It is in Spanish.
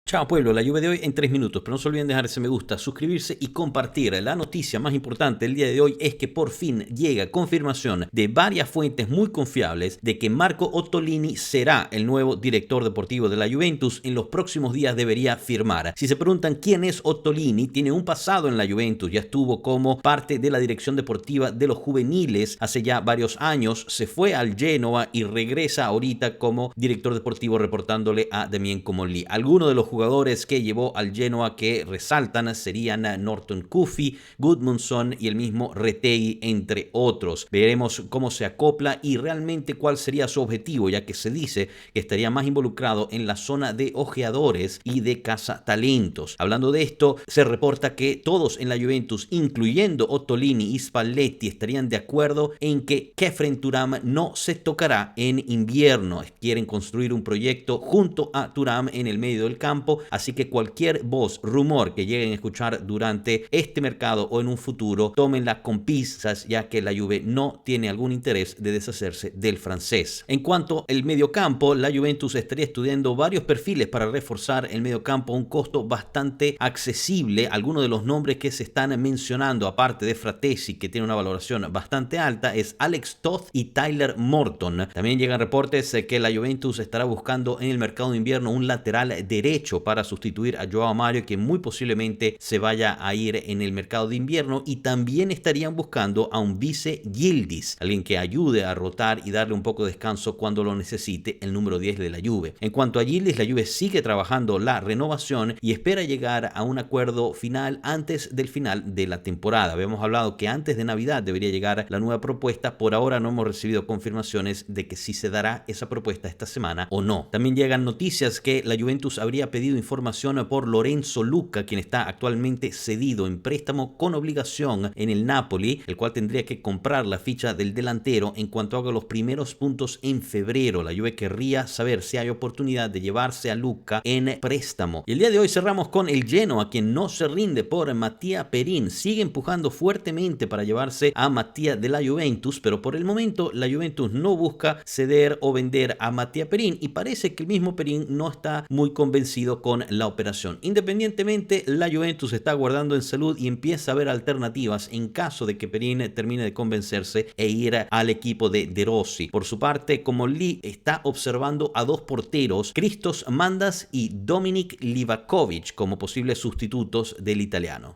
Chao pueblo, la lluvia de hoy en 3 minutos, pero no se olviden dejar ese me gusta, suscribirse y compartir. La noticia más importante del día de hoy es que por fin llega confirmación de varias fuentes muy confiables de que Marco Ottolini será el nuevo director deportivo de la Juventus. En los próximos días debería firmar. Si se preguntan quién es Ottolini, tiene un pasado en la Juventus, ya estuvo como parte de la dirección deportiva de los juveniles hace ya varios años, se fue al Genoa y regresa ahorita como director deportivo reportándole a Damien Comolli. Algunos de los jugadores que llevó al Genoa que resaltan serían Norton Cuffy, Gudmundsson y el mismo Retegui, entre otros. Veremos cómo se acopla y realmente cuál sería su objetivo, ya que se dice que estaría más involucrado en la zona de ojeadores y de cazatalentos. Hablando de esto, se reporta que todos en la Juventus, incluyendo Ottolini y Spalletti, estarían de acuerdo en que Khéphren Thuram no se tocará en invierno. Quieren construir un proyecto junto a Thuram en el medio del campo, así que cualquier voz, rumor que lleguen a escuchar durante este mercado o en un futuro, tómenla con pinzas, ya que la Juve no tiene algún interés de deshacerse del francés. En cuanto al mediocampo, la Juventus estaría estudiando varios perfiles para reforzar el mediocampo a un costo bastante accesible. Algunos de los nombres que se están mencionando, aparte de Fratesi, que tiene una valoración bastante alta, es Alex Toth y Tyler Morton. También llegan reportes que la Juventus estará buscando en el mercado de invierno un lateral derecho para sustituir a Joao Mario, que muy posiblemente se vaya a ir en el mercado de invierno, y también estarían buscando a un vice Yildiz, alguien que ayude a rotar y darle un poco de descanso cuando lo necesite el número 10 de la Juve. En cuanto a Yildiz, la Juve sigue trabajando la renovación y espera llegar a un acuerdo final antes del final de la temporada. Habíamos hablado que antes de Navidad debería llegar la nueva propuesta. Por ahora no hemos recibido confirmaciones de que si se dará esa propuesta esta semana o no. También llegan noticias que la Juventus habría pedido información por Lorenzo Luca, quien está actualmente cedido en préstamo con obligación en el Napoli, el cual tendría que comprar la ficha del delantero en cuanto haga los primeros puntos en febrero. La Juve querría saber si hay oportunidad de llevarse a Luca en préstamo. Y el día de hoy cerramos con el Genoa, quien no se rinde por Mattia Perin. Sigue empujando fuertemente para llevarse a Mattia de la Juventus, pero por el momento la Juventus no busca ceder o vender a Mattia Perin, y parece que el mismo Perin no está muy convencido con la operación. Independientemente, la Juventus está guardando en salud y empieza a ver alternativas en caso de que Perin termine de convencerse e ir al equipo de De Rossi. Por su parte, Comolli está observando a dos porteros, Christos Mandas y Dominik Livakovic, como posibles sustitutos del italiano.